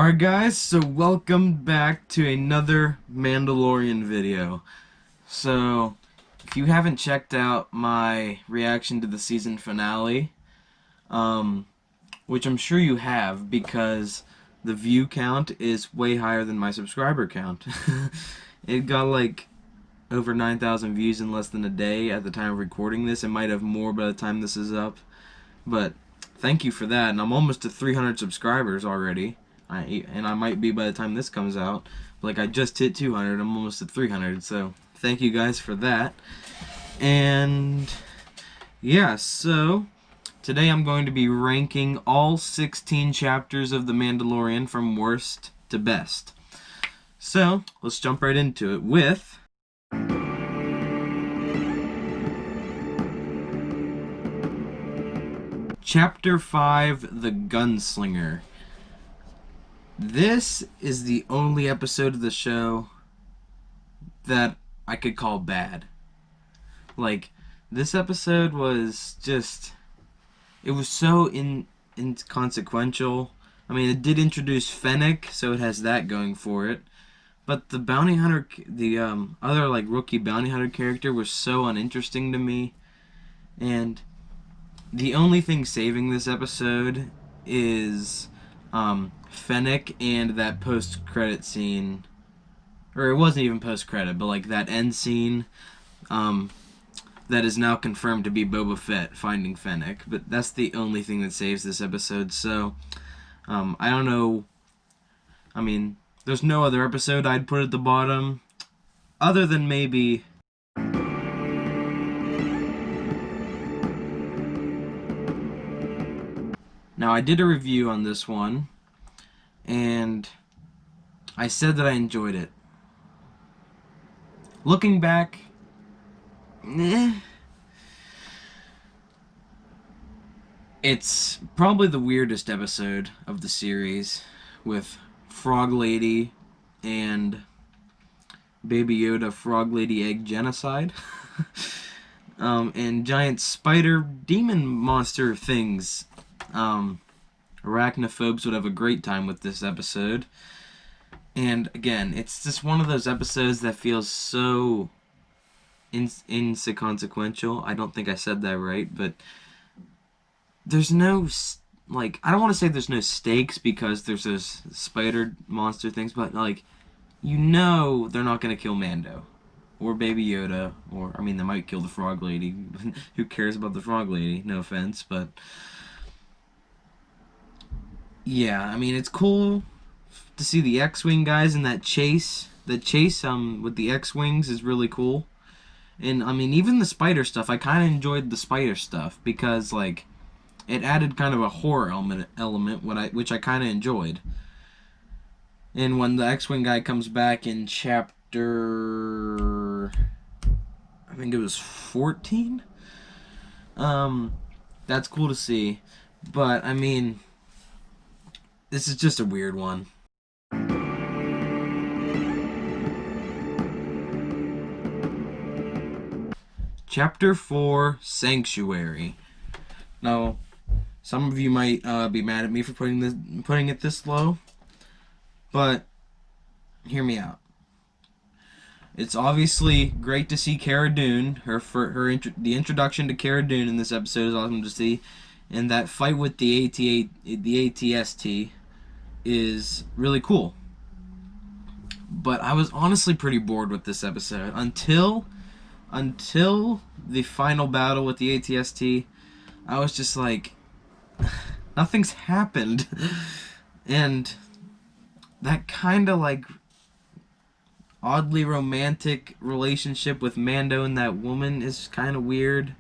Alright guys, so welcome back to another Mandalorian video. So, if you haven't checked out my reaction to the season finale, which I'm sure you have because the view count is way higher than my subscriber count. It got like over 9,000 views in less than a day at the time of recording this. It might have more by the time this is up, but thank you for that, and I'm almost to 300 subscribers already. I might be by the time this comes out. Like, I just hit 200, I'm almost at 300, so thank you guys for that. And yeah, so today I'm going to be ranking all 16 chapters of The Mandalorian from worst to best. So, let's jump right into it with Chapter 5, The Gunslinger. This is the only episode of the show that I could call bad. Like, this episode was just... It was so inconsequential. I mean, it did introduce Fennec, so it has that going for it. But the bounty hunter, the other, like, rookie bounty hunter character was so uninteresting to me. And the only thing saving this episode is Fennec and that post-credit scene, or it wasn't even post-credit, but like that end scene that is now confirmed to be Boba Fett finding Fennec. But that's the only thing that saves this episode. So I don't know. I mean, there's no other episode I'd put at the bottom other than maybe now. I did a review on this one, and I said that I enjoyed it. Looking back, it's probably the weirdest episode of the series, with Frog Lady and Baby Yoda Frog Lady Egg Genocide. And giant spider demon monster things. Arachnophobes would have a great time with this episode. And again, it's just one of those episodes that feels so inconsequential. I don't think I said that right, but there's no, like, I don't want to say there's no stakes because there's those spider monster things, but like, you know they're not going to kill Mando or Baby Yoda, or, I mean, they might kill the Frog Lady. Who cares about the Frog Lady? No offense, but yeah, I mean, it's cool to see the X-Wing guys in that chase. The chase with the X-Wings is really cool. And, I mean, even the spider stuff, I kind of enjoyed the spider stuff because, like, it added kind of a horror element which I kind of enjoyed. And when the X-Wing guy comes back in chapter, I think it was 14, that's cool to see. But, I mean, this is just a weird one. Chapter 4, Sanctuary. Now, some of you might be mad at me for putting it this low, but hear me out. It's obviously great to see Cara Dune. The introduction to Cara Dune in this episode is awesome to see, and that fight with the ATST is really cool. But I was honestly pretty bored with this episode until the final battle with the ATST. I was just like, nothing's happened. And that kind of like oddly romantic relationship with Mando and that woman is kind of weird.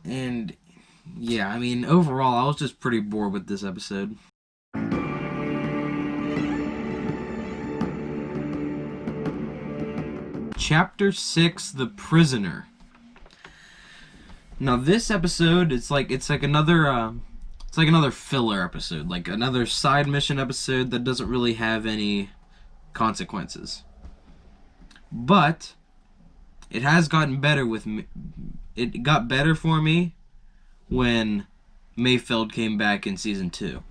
And yeah, I mean, overall, I was just pretty bored with this episode. Chapter 6, The Prisoner. Now this episode, it's like another filler episode, like another side mission episode that doesn't really have any consequences. But it has gotten better with me. It got better for me when Mayfeld came back in season 2.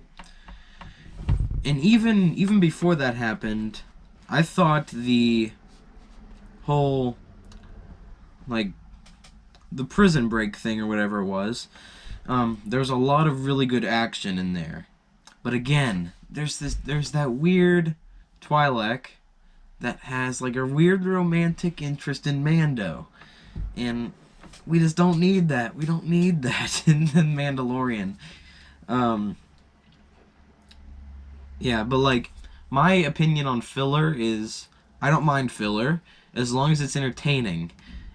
And even before that happened, I thought the whole, like, the prison break thing or whatever it was, there's a lot of really good action in there. But again, there's that weird Twi'lek that has like a weird romantic interest in Mando, and we just don't need that. We don't need that in the Mandalorian. Um, yeah, but like my opinion on filler is I don't mind filler as long as it's entertaining.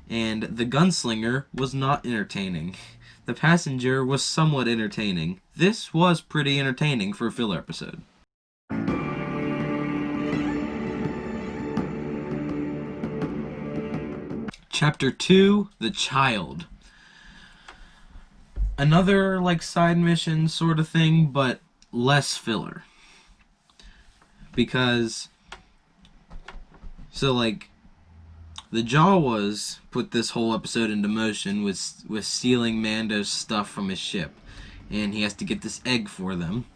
And the gunslinger was not entertaining. The passenger was somewhat entertaining. This was pretty entertaining for a filler episode. Chapter 2, The Child. Another like side mission sort of thing, but less filler. Because so like the Jawas put this whole episode into motion with stealing Mando's stuff from his ship, and he has to get this egg for them.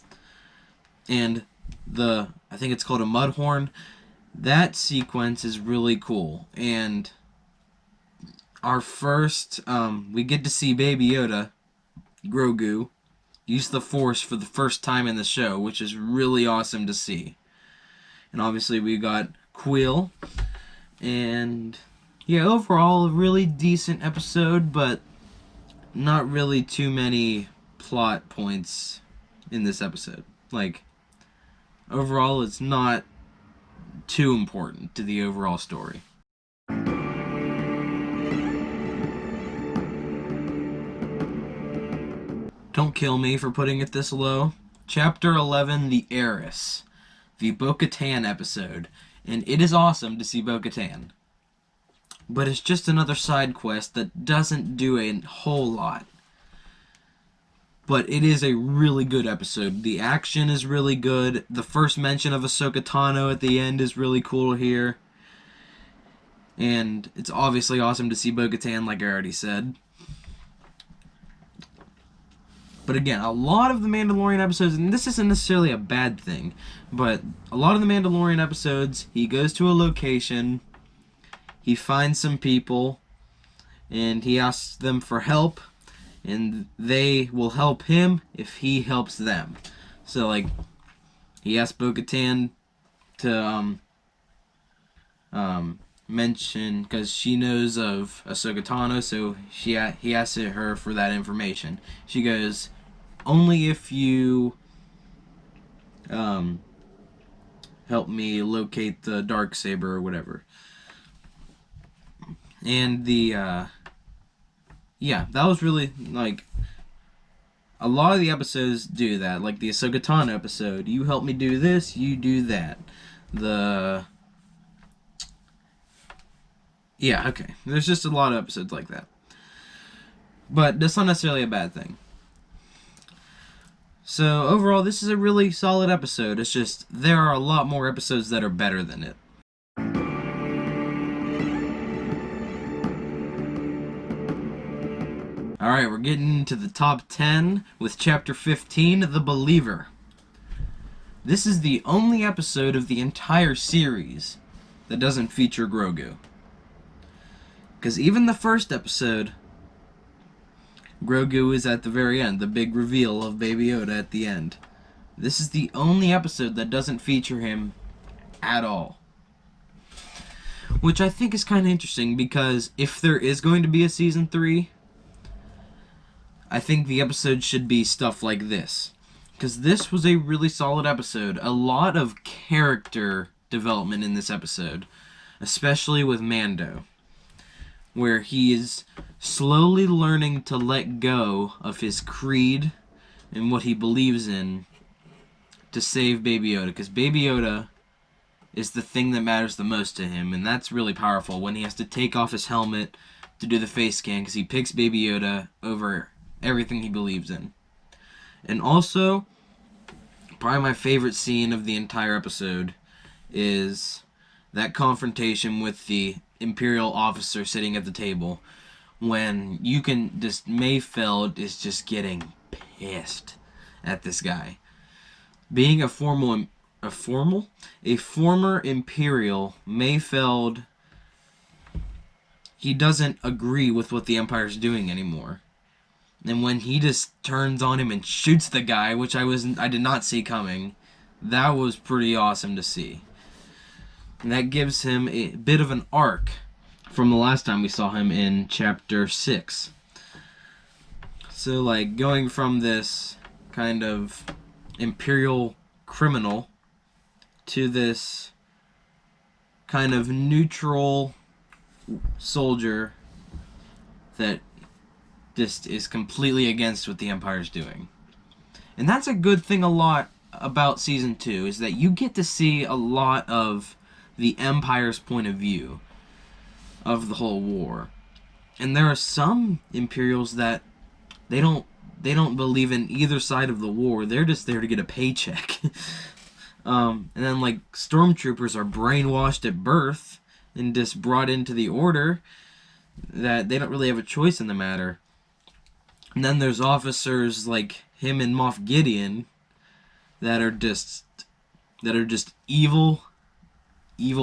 And I think it's called a Mudhorn. That sequence is really cool, and our first we get to see Baby Yoda, Grogu, use the Force for the first time in the show, which is really awesome to see. And obviously we got Quill. And yeah, overall a really decent episode, but not really too many plot points in this episode. Like, overall it's not too important to the overall story. Don't kill me for putting it this low. Chapter 11, The Heiress. The Bo-Katan episode. And it is awesome to see Bo-Katan. But it's just another side quest that doesn't do a whole lot. But it is a really good episode. The action is really good. The first mention of Ahsoka Tano at the end is really cool here. And it's obviously awesome to see Bo-Katan, like I already said. But again, a lot of the Mandalorian episodes, and this isn't necessarily a bad thing, but a lot of the Mandalorian episodes, he goes to a location, he finds some people, and he asks them for help, and they will help him if he helps them. So, like, he asked Bo-Katan to mention, because she knows of Ahsoka Tano, so he asks her for that information. She goes, only if you help me locate the Darksaber or whatever. And yeah, that was really, like, a lot of the episodes do that. Like the Ahsoka Tano episode, you help me do this, you do that. Yeah, okay. There's just a lot of episodes like that. But that's not necessarily a bad thing. So, overall, this is a really solid episode. It's just, there are a lot more episodes that are better than it. Alright, we're getting into the top 10 with Chapter 15, The Believer. This is the only episode of the entire series that doesn't feature Grogu. Because even the first episode, Grogu is at the very end, the big reveal of Baby Yoda at the end. This is the only episode that doesn't feature him at all. Which I think is kind of interesting, because if there is going to be a Season 3, I think the episode should be stuff like this. Because this was a really solid episode. A lot of character development in this episode. Especially with Mando, where he is slowly learning to let go of his creed and what he believes in to save Baby Yoda. Because Baby Yoda is the thing that matters the most to him, and that's really powerful when he has to take off his helmet to do the face scan, because he picks Baby Yoda over everything he believes in. And also, probably my favorite scene of the entire episode is that confrontation with the Imperial officer sitting at the table, when you can just, Mayfeld is just getting pissed at this guy. Being a former a former Imperial Mayfeld. He doesn't agree with what the Empire's doing anymore. And when he just turns on him and shoots the guy, which I did not see coming, that was pretty awesome to see. And that gives him a bit of an arc from the last time we saw him in chapter 6. So, like, going from this kind of Imperial criminal to this kind of neutral soldier that just is completely against what the Empire's doing. And that's a good thing a lot about Season 2, is that you get to see a lot of the Empire's point of view of the whole war. And there are some Imperials that they don't believe in either side of the war. They're just there to get a paycheck. And then, like, stormtroopers are brainwashed at birth and just brought into the order, that they don't really have a choice in the matter. And then there's officers like him and Moff Gideon that are just evil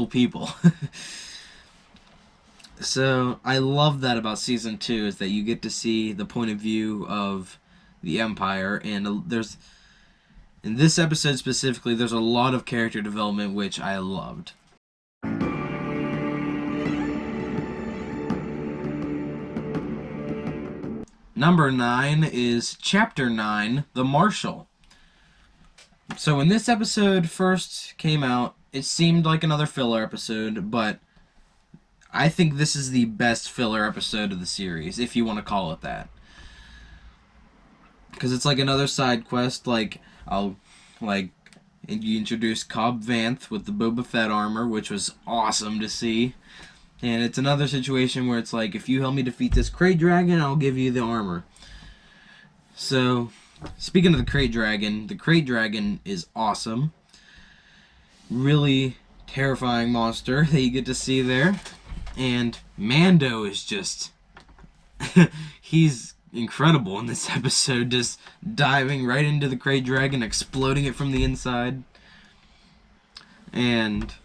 people. So I love that about Season 2, is that you get to see the point of view of the Empire, and there's, in this episode specifically, there's a lot of character development which I loved. Number 9 is Chapter 9, The Marshal. So when this episode first came out, it seemed like another filler episode, but I think this is the best filler episode of the series, if you want to call it that. Because it's like another side quest, you introduce Cobb Vanth with the Boba Fett armor, which was awesome to see. And it's another situation where it's like, if you help me defeat this Krayt Dragon, I'll give you the armor. So, speaking of the Krayt Dragon is awesome. Really terrifying monster that you get to see there. And Mando is just... he's incredible in this episode, just diving right into the Krayt Dragon, exploding it from the inside. And...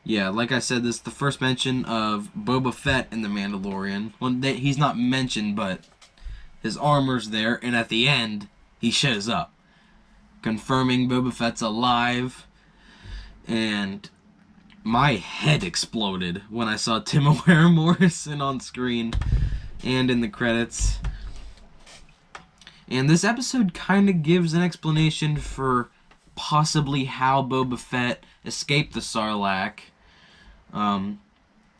yeah, like I said, this is the first mention of Boba Fett in The Mandalorian. Well, he's not mentioned, but his armor's there, and at the end, he shows up, confirming Boba Fett's alive. And my head exploded when I saw Temuera Morrison on screen and in the credits. And this episode kind of gives an explanation for possibly how Boba Fett escaped the Sarlacc.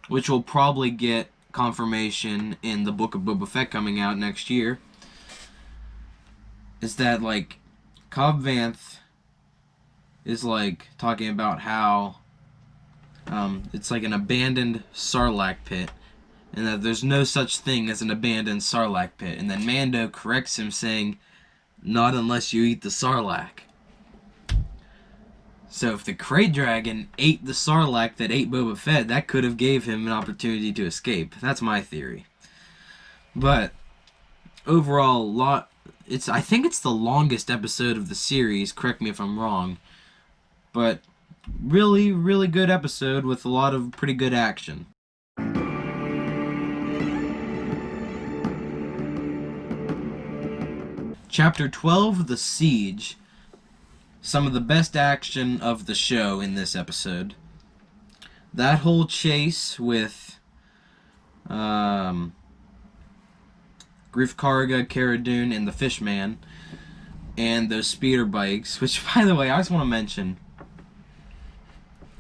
Which will probably get confirmation in the Book of Boba Fett coming out next year. Is that, like, Cobb Vanth is, like, talking about how it's like an abandoned Sarlacc pit, and that there's no such thing as an abandoned Sarlacc pit. And then Mando corrects him, saying, "Not unless you eat the Sarlacc." So if the Krayt Dragon ate the Sarlacc that ate Boba Fett, that could have gave him an opportunity to escape. That's my theory. But overall, I think it's the longest episode of the series. Correct me if I'm wrong. But really, really good episode with a lot of pretty good action. Chapter 12, The Siege. Some of the best action of the show in this episode. That whole chase with Grief Karga, Cara Dune, and the Fishman, and those speeder bikes, which, by the way, I just want to mention,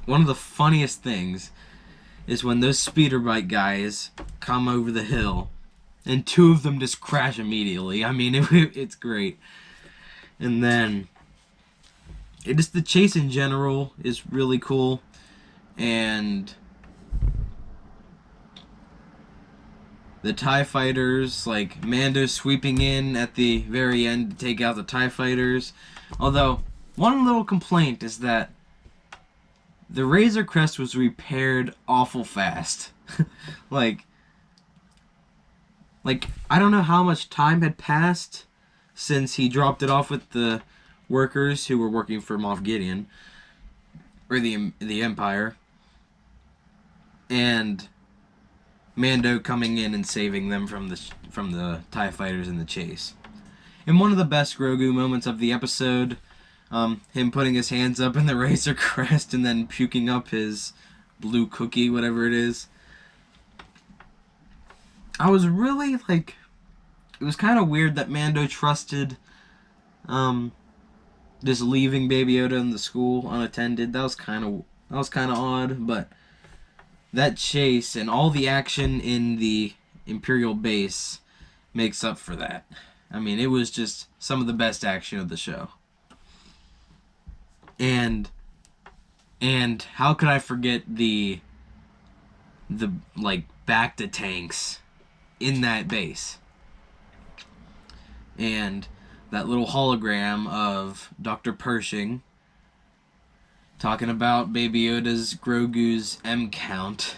one of the funniest things is when those speeder bike guys come over the hill, and two of them just crash immediately. I mean, it's great. And then the chase in general is really cool, and the TIE fighters, like Mando sweeping in at the very end to take out the TIE fighters. Although, one little complaint is that the Razor Crest was repaired awful fast. like, I don't know how much time had passed since he dropped it off with the workers who were working for Moff Gideon, or the Empire, and Mando coming in and saving them from the TIE fighters in the chase. And one of the best Grogu moments of the episode, him putting his hands up in the Razor Crest and then puking up his blue cookie, whatever it is. I was really, like, it was kind of weird that Mando trusted, just leaving Baby Yoda in the school unattended. That was kind of odd, but that chase and all the action in the Imperial base makes up for that. I mean, it was just some of the best action of the show. And how could I forget the like bacta tanks in that base? And that little hologram of Dr. Pershing talking about Baby Yoda's Grogu's M count.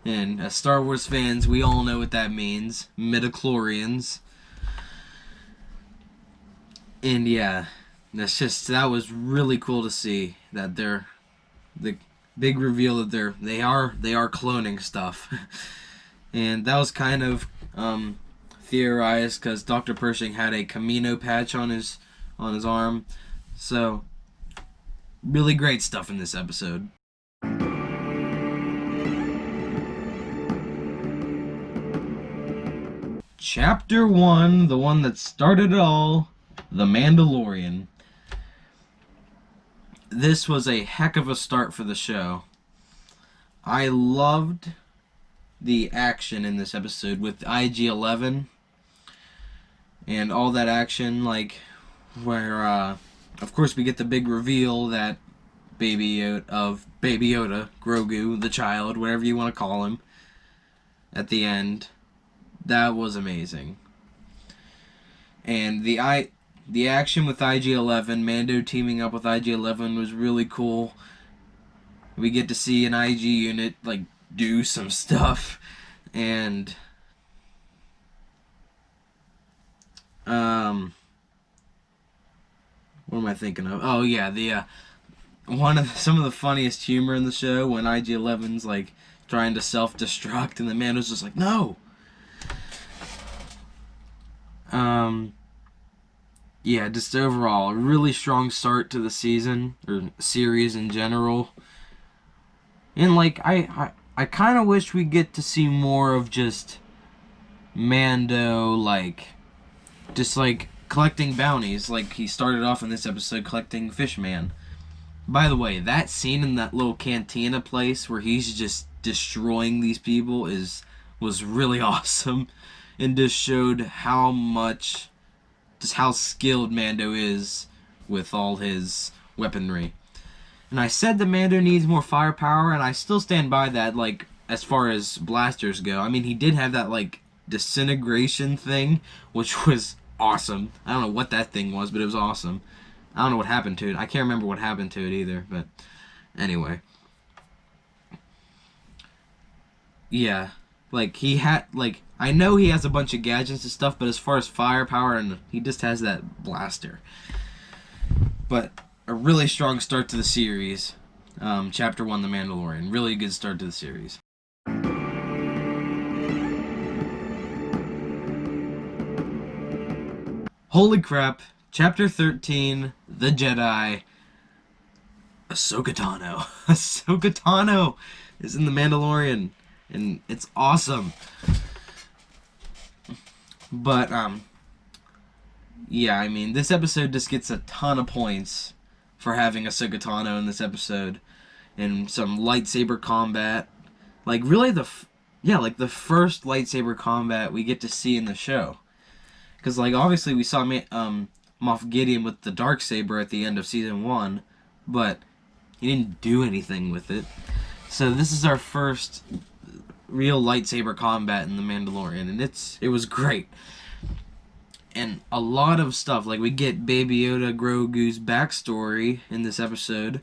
And as Star Wars fans, we all know what that means. Midichlorians. And yeah, that was really cool to see that the big reveal that they are cloning stuff. And that was kind of theorized because Dr. Pershing had a Camino patch on his arm. So really great stuff in this episode. Chapter 1, the one that started it all, The Mandalorian. This was a heck of a start for the show. I loved the action in this episode with IG-11 and all that action, like where of course we get the big reveal that Baby Yoda, Grogu, the child, whatever you want to call him, at the end. That was amazing. And the action with IG-11, Mando teaming up with IG-11 was really cool. We get to see an IG unit like do some stuff, and what am I thinking of? Oh yeah, some of the funniest humor in the show when IG-11's like trying to self-destruct and the Mando's just like, no. Yeah, just overall a really strong start to the season or series in general. And like I kind of wish we get to see more of just Mando, like just like collecting bounties, like he started off in this episode collecting Fishman. By the way, that scene in that little cantina place where he's just destroying these people was really awesome, and just showed how skilled Mando is with all his weaponry. And I said that Mando needs more firepower, and I still stand by that, like, as far as blasters go. I mean, he did have that, like, disintegration thing, which was awesome. I don't know what that thing was, but it was awesome. I don't know what happened to it. I can't remember what happened to it either, but anyway. Yeah. Like, I know he has a bunch of gadgets and stuff, but as far as firepower, and he just has that blaster. But a really strong start to the series. Chapter 1, The Mandalorian. Really good start to the series. Holy crap. Chapter 13, The Jedi. Ahsoka Tano. Ahsoka Tano is in The Mandalorian, and it's awesome. But, yeah, I mean, this episode just gets a ton of points for having Ahsoka Tano in this episode, and some lightsaber combat. Like, really the first lightsaber combat we get to see in the show. Because, like, obviously we saw Moff Gideon with the Darksaber at the end of Season 1, but he didn't do anything with it. So this is our first real lightsaber combat in The Mandalorian, and it was great. And a lot of stuff, like we get Baby Yoda Grogu's backstory in this episode,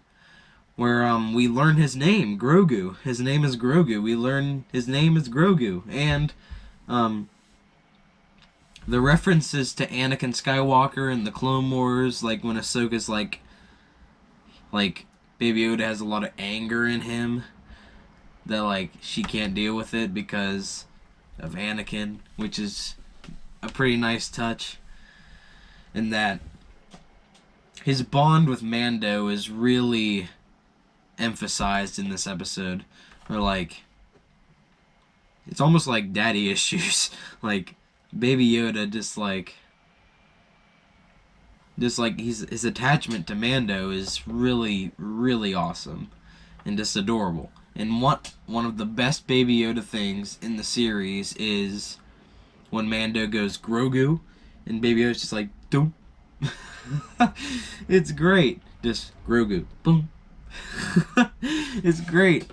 where we learn his name, Grogu. His name is Grogu. We learn his name is Grogu, and the references to Anakin Skywalker and the Clone Wars, like when Ahsoka's like Baby Yoda has a lot of anger in him that like she can't deal with it because of Anakin, which is a pretty nice touch. And that his bond with Mando is really emphasized in this episode. Or like it's almost like daddy issues. Like Baby Yoda just like his attachment to Mando is really, really awesome and just adorable. And one of the best Baby Yoda things in the series is when Mando goes Grogu, and Baby Yoda's just like, doom. It's great. Just Grogu. Boom. It's great.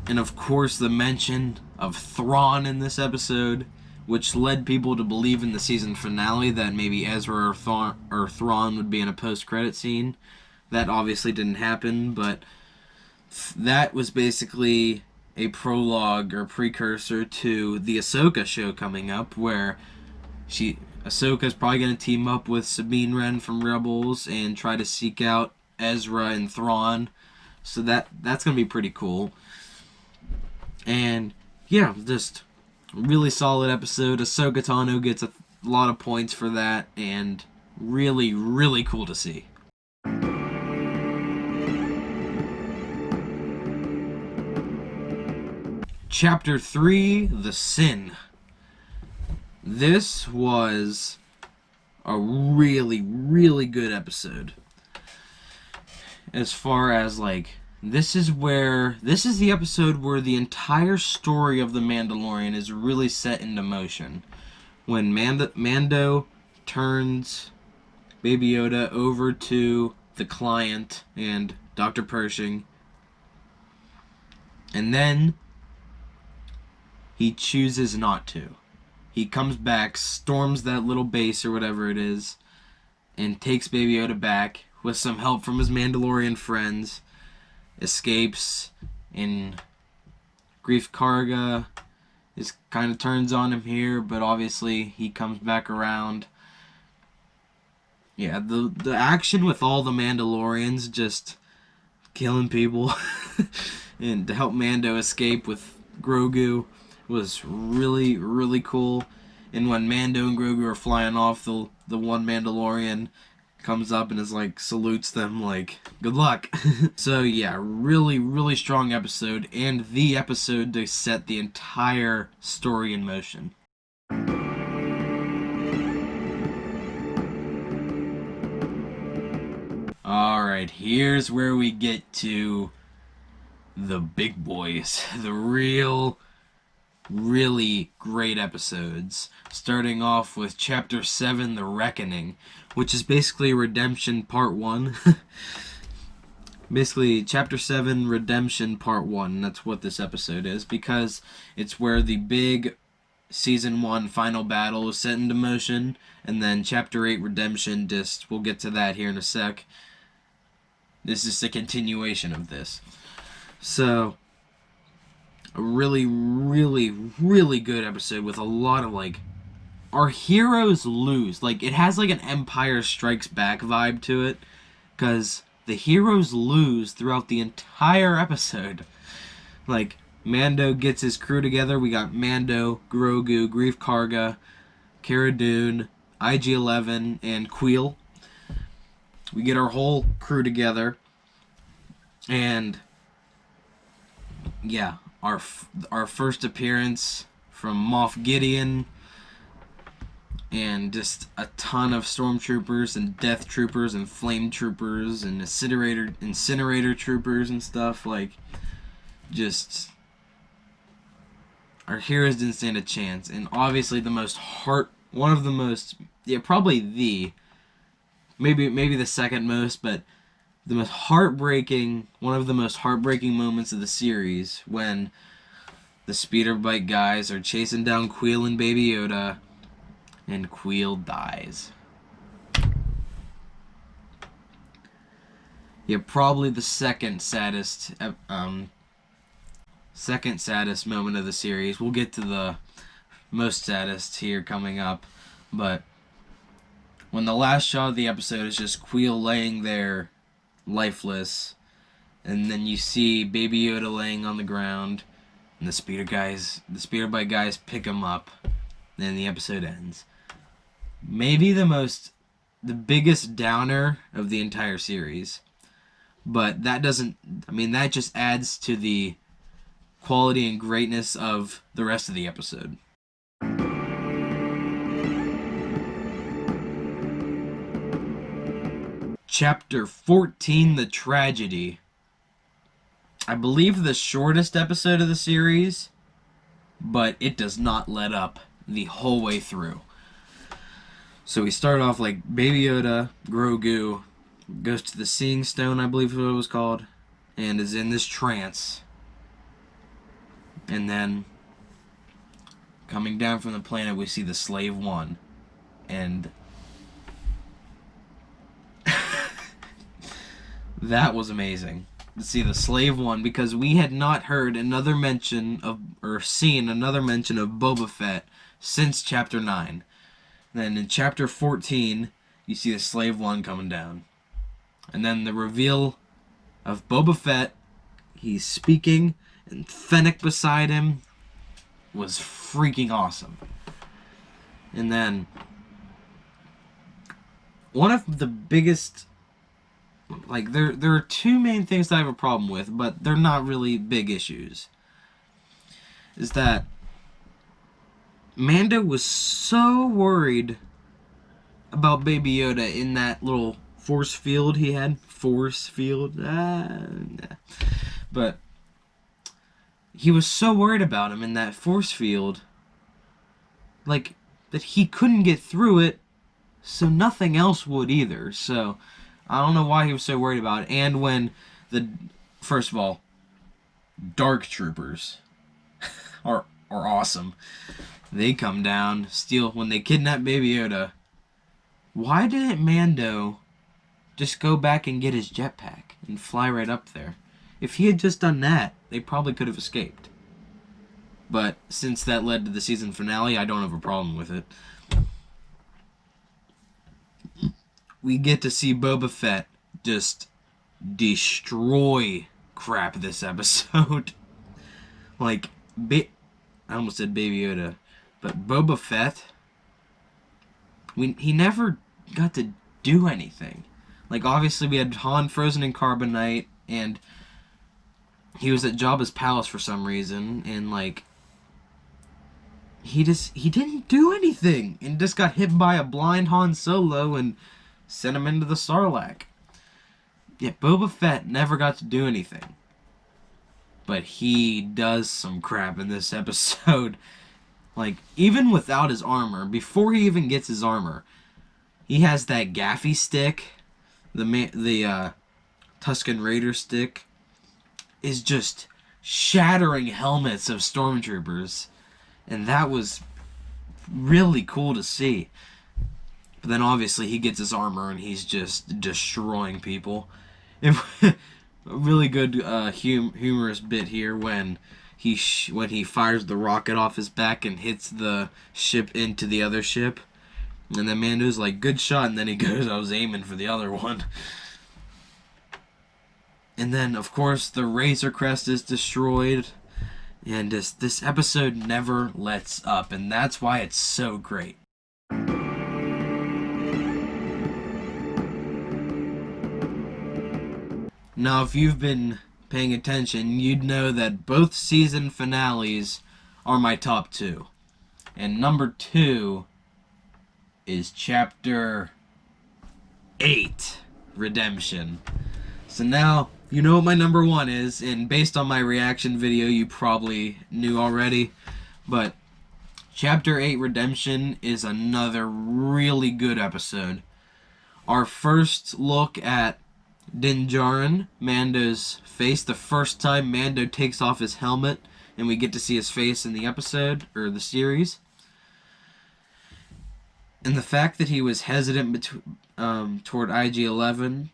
And of course, the mention of Thrawn in this episode, which led people to believe in the season finale that maybe Ezra or Thrawn would be in a post-credit scene. That obviously didn't happen, but that was basically a prologue or precursor to the Ahsoka show coming up, where Ahsoka's probably going to team up with Sabine Wren from Rebels and try to seek out Ezra and Thrawn. So that's going to be pretty cool. And yeah, just really solid episode. Ahsoka Tano gets a lot of points for that, and really, really cool to see. Chapter 3, The Sin. This was a really, really good episode. As far as like, this is the episode where the entire story of The Mandalorian is really set into motion. When Mando turns Baby Yoda over to the client and Dr. Pershing, and then he chooses not to. He comes back, storms that little base or whatever it is, and takes Baby Yoda back with some help from his Mandalorian friends, escapes, and Grief Karga is kind of turns on him here, but obviously he comes back around. Yeah, the action with all the Mandalorians just killing people and to help Mando escape with Grogu was really, really cool. And when Mando and Grogu are flying off, the one Mandalorian comes up and is like, salutes them like, good luck. So yeah, really, really strong episode, and the episode to set the entire story in motion. Alright, here's where we get to the big boys. The real, really great episodes. Starting off with Chapter 7, The Reckoning, which is basically Redemption Part 1. Basically, Chapter 7, Redemption Part 1. That's what this episode is, because it's where the big Season 1 final battle is set into motion, and then Chapter 8, Redemption, we'll get to that here in a sec. This is a continuation of this. So, a really, really, really good episode with a lot of, like, our heroes lose. Like, it has, like, an Empire Strikes Back vibe to it, because the heroes lose throughout the entire episode. Like, Mando gets his crew together. We got Mando, Grogu, Grief Karga, Cara Dune, IG-11, and Queel. We get our whole crew together, and yeah, our first appearance from Moff Gideon, and just a ton of stormtroopers and death troopers and flame troopers and incinerator troopers and stuff. Like, just our heroes didn't stand a chance. And obviously maybe the second most, but one of the most heartbreaking moments of the series, when the speeder bike guys are chasing down Queel and Baby Yoda, and Queel dies. Yeah, probably the second saddest moment of the series. We'll get to the most saddest here coming up. But when the last shot of the episode is just Queel laying there, lifeless, and then you see Baby Yoda laying on the ground, and the speeder bike guys pick him up, then the episode ends. Maybe the biggest downer of the entire series. But that that just adds to the quality and greatness of the rest of the episode. Chapter 14, The Tragedy. I believe the shortest episode of the series, but it does not let up the whole way through. So we start off like Baby Yoda, Grogu, goes to the Seeing Stone, I believe is what it was called, and is in this trance. And then, coming down from the planet, we see the Slave One. And that was amazing to see the Slave One, because we had not heard another mention of, or seen another mention of Boba Fett since Chapter 9. Then in Chapter 14, you see the Slave One coming down. And then the reveal of Boba Fett, he's speaking, and Fennec beside him, was freaking awesome. And then, one of the biggest, like, there are two main things that I have a problem with, but they're not really big issues, is that Mando was so worried about Baby Yoda in that little force field he had. But he was so worried about him in that force field, like, that he couldn't get through it, so nothing else would either. So I don't know why he was so worried about it. And when first of all, Dark Troopers are awesome. They come down, when they kidnap Baby Yoda. Why didn't Mando just go back and get his jetpack and fly right up there? If he had just done that, they probably could have escaped. But since that led to the season finale, I don't have a problem with it. We get to see Boba Fett just destroy crap this episode. Like, I almost said Baby Yoda, but Boba Fett, he never got to do anything. Like, obviously we had Han frozen in carbonite, and he was at Jabba's palace for some reason, and like, he didn't do anything, and just got hit by a blind Han Solo and sent him into the Sarlacc. Yet Boba Fett never got to do anything. But he does some crap in this episode. Like, even without his armor, before he even gets his armor, he has that gaffy stick, the Tusken Raider stick, is just shattering helmets of stormtroopers. And that was really cool to see. But then obviously he gets his armor and he's just destroying people. A really good humorous bit here when he fires the rocket off his back and hits the ship into the other ship. And then Mando's like, good shot, and then he goes, I was aiming for the other one. And then, of course, the Razor Crest is destroyed. And this episode never lets up, and that's why it's so great. Now, if you've been paying attention, you'd know that both season finales are my top two. And number 2 is Chapter 8, Redemption. So now, you know what my number 1 is, and based on my reaction video, you probably knew already. But Chapter 8, Redemption is another really good episode. Our first look at Din Djarin, Mando's face, the first time Mando takes off his helmet, and we get to see his face in the episode, or the series. And the fact that he was hesitant toward IG-11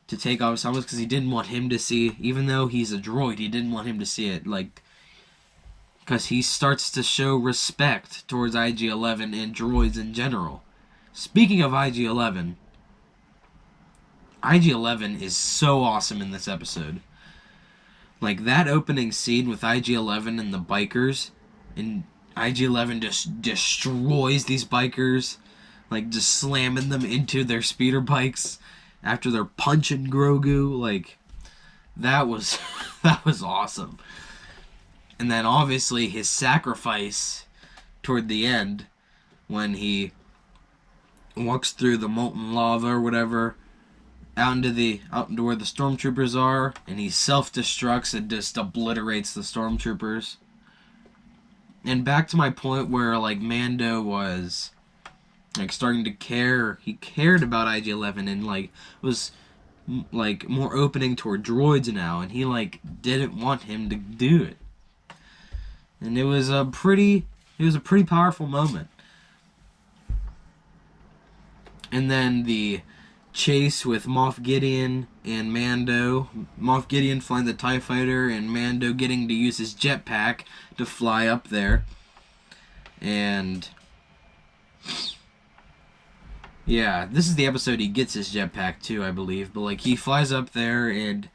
to take off his helmet because he didn't want him to see, even though he's a droid, he didn't want him to see it. Like, because he starts to show respect towards IG-11 and droids in general. Speaking of IG-11, IG-11 is so awesome in this episode. Like, that opening scene with IG-11 and the bikers, and IG-11 just destroys these bikers, like, just slamming them into their speeder bikes after they're punching Grogu. Like, that was that was awesome. And then obviously his sacrifice toward the end, when he walks through the molten lava or whatever, out into where the stormtroopers are, and he self-destructs and just obliterates the stormtroopers. And back to my point where, like, Mando was, like, starting to care. He cared about IG-11 and, like, was, like, more opening toward droids now, and he, like, didn't want him to do it. And it was a pretty powerful moment. And then the chase with Moff Gideon and Mando. Moff Gideon flying the TIE Fighter, and Mando getting to use his jetpack to fly up there. And yeah, this is the episode he gets his jetpack too, I believe. But like, he flies up there and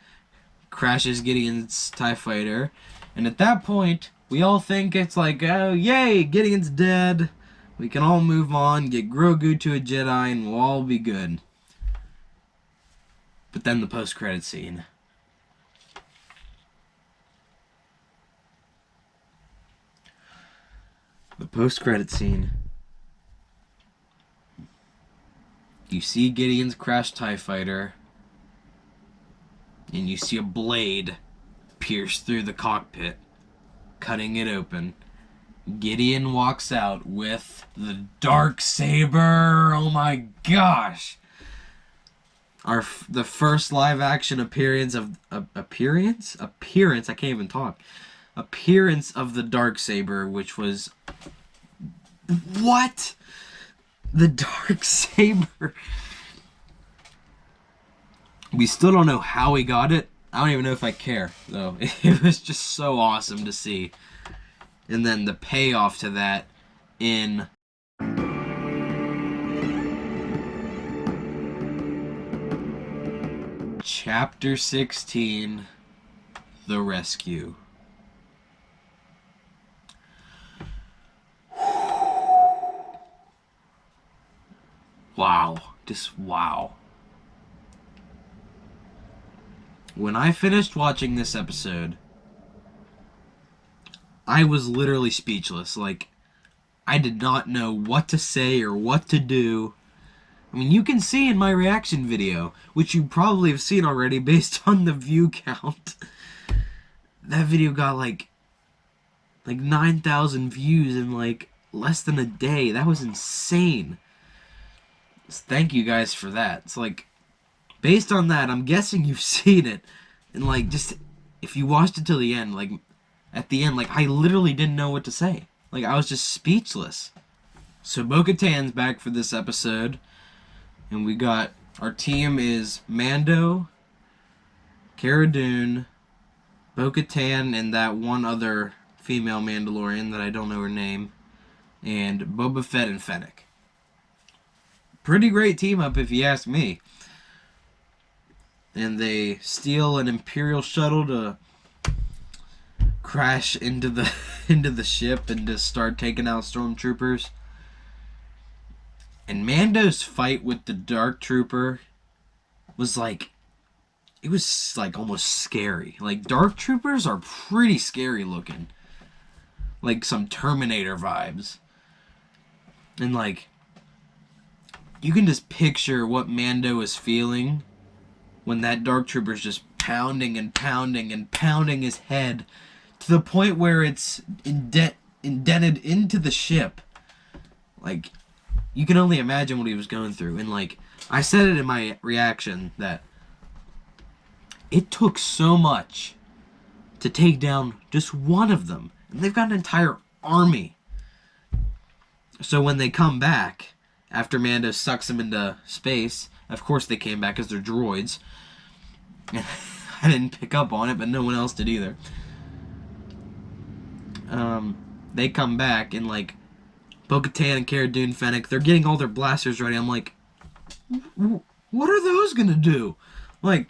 crashes Gideon's TIE Fighter. And at that point, we all think it's like, oh, yay, Gideon's dead. We can all move on, get Grogu to a Jedi, and we'll all be good. But then the post-credit scene. The post-credit scene. You see Gideon's crashed TIE Fighter, and you see a blade pierce through the cockpit, cutting it open. Gideon walks out with the dark saber. Oh my gosh! The first live action appearance of appearance. I can't even talk. Appearance of the dark saber, which was what? The dark saber. We still don't know how he got it. I don't even know if I care, though. It was just so awesome to see. And then the payoff to that in Chapter 16, The Rescue. Wow. Just wow. When I finished watching this episode, I was literally speechless. Like, I did not know what to say or what to do. I mean, you can see in my reaction video, which you probably have seen already based on the view count. That video got like 9,000 views in like less than a day. That was insane. So thank you guys for that. It's like, based on that, I'm guessing you've seen it. And like, just, if you watched it till the end, like, at the end, like, I literally didn't know what to say. Like, I was just speechless. So Bo-Katan's back for this episode. And we got, our team is Mando, Cara Dune, Bo-Katan, and that one other female Mandalorian that I don't know her name, and Boba Fett and Fennec. Pretty great team up if you ask me. And they steal an Imperial shuttle to crash into the ship and just start taking out stormtroopers. And Mando's fight with the Dark Trooper was like, it was like almost scary. Like, Dark Troopers are pretty scary looking. Like some Terminator vibes. And like, you can just picture what Mando is feeling when that Dark Trooper's just pounding and pounding and pounding his head to the point where it's indented into the ship. Like, you can only imagine what he was going through. And like, I said it in my reaction that it took so much to take down just one of them. And they've got an entire army. So when they come back, after Mando sucks them into space, of course they came back because they're droids. I didn't pick up on it, but no one else did either. they come back and like Bo-Katan and Cara Dune Fennec, they're getting all their blasters ready. I'm like, what are those gonna do? Like,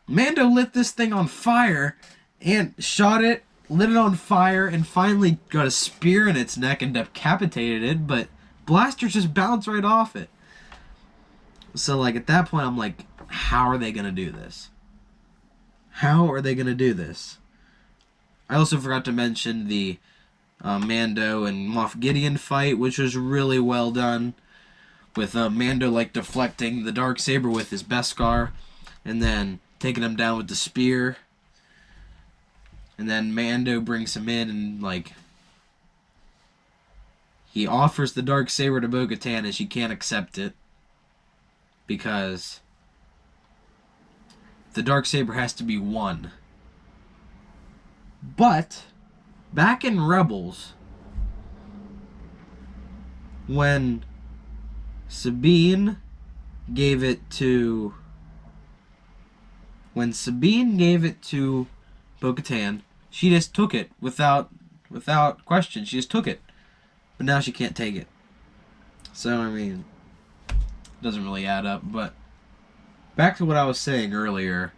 Mando lit this thing on fire and shot it, lit it on fire, and finally got a spear in its neck and decapitated it, but blasters just bounce right off it. So, like, at that point, I'm like, how are they gonna do this? How are they gonna do this? I also forgot to mention the Mando and Moff Gideon fight, which was really well done. With Mando, like, deflecting the Darksaber with his Beskar, and then taking him down with the spear. And then Mando brings him in and, like, he offers the Darksaber to Bo-Katan and she can't accept it. Because the Darksaber has to be won. But, back in Rebels, when Sabine gave it to Bo-Katan, she just took it without question. She just took it. But now she can't take it. So, I mean, it doesn't really add up. But back to what I was saying earlier.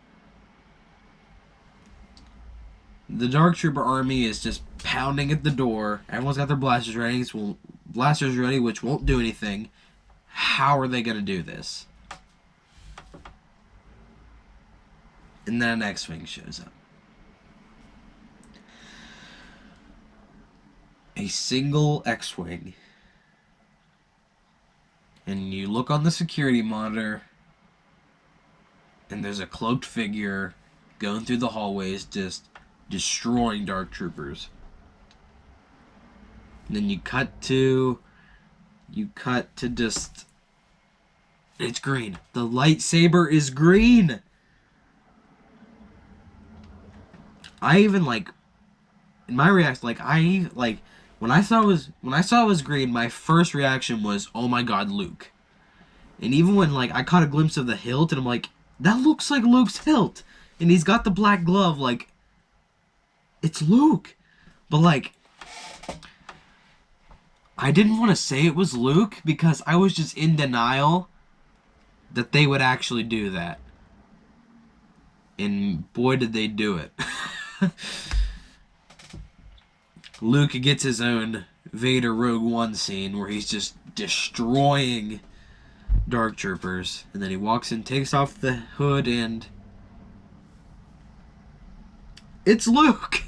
The Dark Trooper army is just pounding at the door. Everyone's got their blasters ready, which won't do anything. How are they going to do this? And then an X-Wing shows up. A single X-Wing. And you look on the security monitor, and there's a cloaked figure going through the hallways, just destroying Dark Troopers. And then you cut to just... It's green. The lightsaber is green! I even, like... In my reaction, when I saw it was green, my first reaction was, oh my god, Luke. And even when, like, I caught a glimpse of the hilt, and I'm like, that looks like Luke's hilt! And he's got the black glove, like... It's Luke! But, like... I didn't want to say it was Luke, because I was just in denial that they would actually do that. And boy did they do it. Luke gets his own Vader Rogue One scene where he's just destroying Dark Troopers. And then he walks in, takes off the hood, and... It's Luke!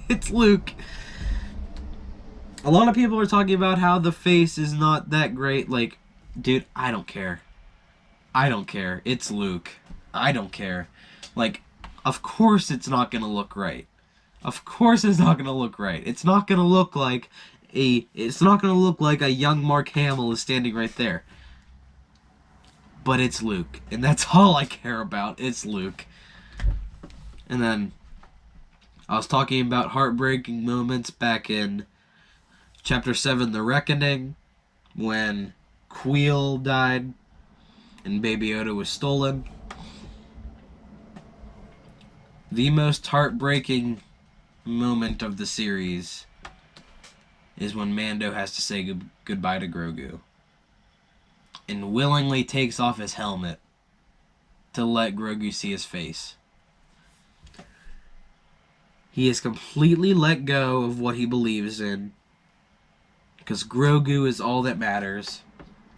It's Luke! A lot of people are talking about how the face is not that great. Like, dude, I don't care. I don't care. It's Luke. I don't care. Like, of course it's not gonna look right. Of course it's not gonna look right. It's not gonna look like a young Mark Hamill is standing right there. But it's Luke. And that's all I care about. It's Luke. And then I was talking about heartbreaking moments back in Chapter 7, The Reckoning, when Queel died and Baby Yoda was stolen. The most heartbreaking moment of the series is when Mando has to say goodbye to Grogu and willingly takes off his helmet to let Grogu see his face. He has completely let go of what he believes in, because Grogu is all that matters,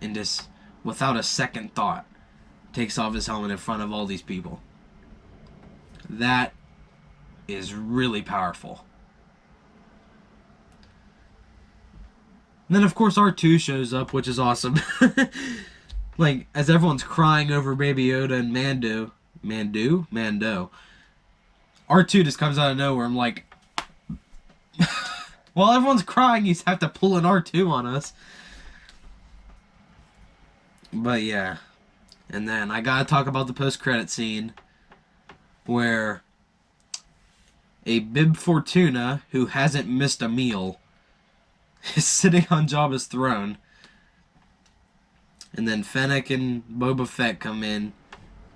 and just, without a second thought, takes off his helmet in front of all these people. That is really powerful. And then, of course, R2 shows up, which is awesome. Like, as everyone's crying over Baby Yoda and Mando, R2 just comes out of nowhere. I'm like... While everyone's crying, you have to pull an R2 on us. But yeah. And then I gotta talk about the post-credit scene where a Bib Fortuna, who hasn't missed a meal, is sitting on Jabba's throne. And then Fennec and Boba Fett come in,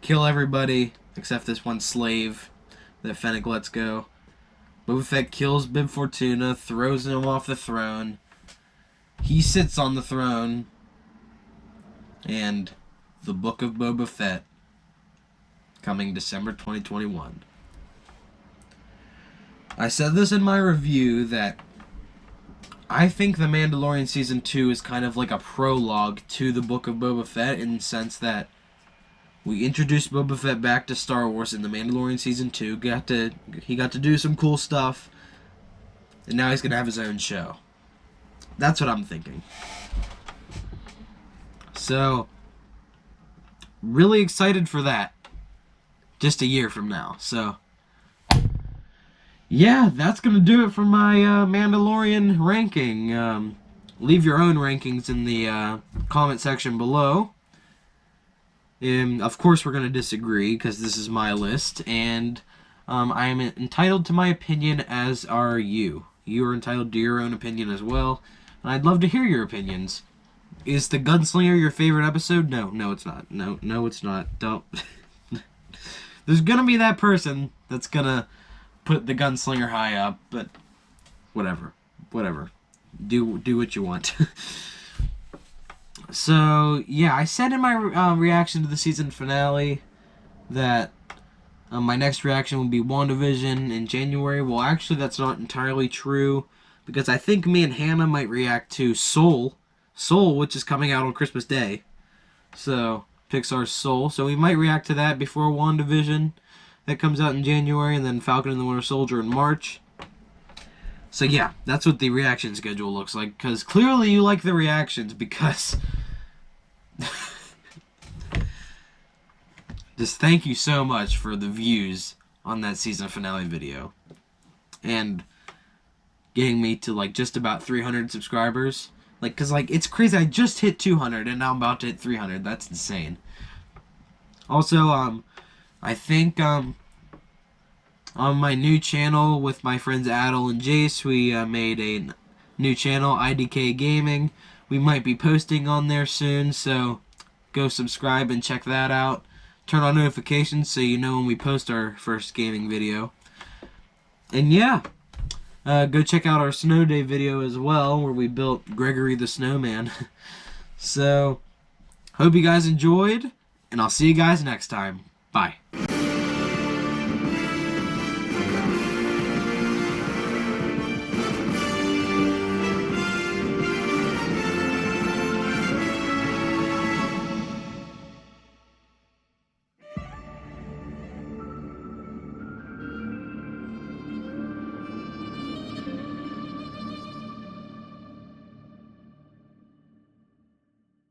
kill everybody except this one slave that Fennec lets go. Boba Fett kills Bib Fortuna, throws him off the throne. He sits on the throne, and the Book of Boba Fett, coming December 2021. I said this in my review that I think The Mandalorian Season 2 is kind of like a prologue to the Book of Boba Fett, in the sense that we introduced Boba Fett back to Star Wars in The Mandalorian Season 2. He got to do some cool stuff, and now he's going to have his own show. That's what I'm thinking. So, really excited for that. Just a year from now. So, yeah, that's going to do it for my Mandalorian ranking. Leave your own rankings in the comment section below. Of course, we're going to disagree, because this is my list, and I am entitled to my opinion, as are you. You are entitled to your own opinion as well, and I'd love to hear your opinions. Is The Gunslinger your favorite episode? No, it's not. No, it's not. Don't. There's going to be that person that's going to put The Gunslinger high up, but whatever. Do what you want. So, yeah, I said in my reaction to the season finale that my next reaction would be WandaVision in January. Well, actually, that's not entirely true, because I think me and Hannah might react to Soul, which is coming out on Christmas Day. So, Pixar's Soul. So we might react to that before WandaVision. That comes out in January, and then Falcon and the Winter Soldier in March. So yeah, that's what the reaction schedule looks like, because clearly you like the reactions, because just thank you so much for the views on that season finale video, and getting me to like just about 300 subscribers. Like, cause like it's crazy, I just hit 200 and now I'm about to hit 300. That's insane. Also, I think on my new channel with my friends Adel and Jace, we made a new channel, IDK Gaming. We might be posting on there soon, so go subscribe and check that out. Turn on notifications so you know when we post our first gaming video. And yeah, go check out our Snow Day video as well, where we built Gregory the Snowman. So, hope you guys enjoyed, and I'll see you guys next time. Bye.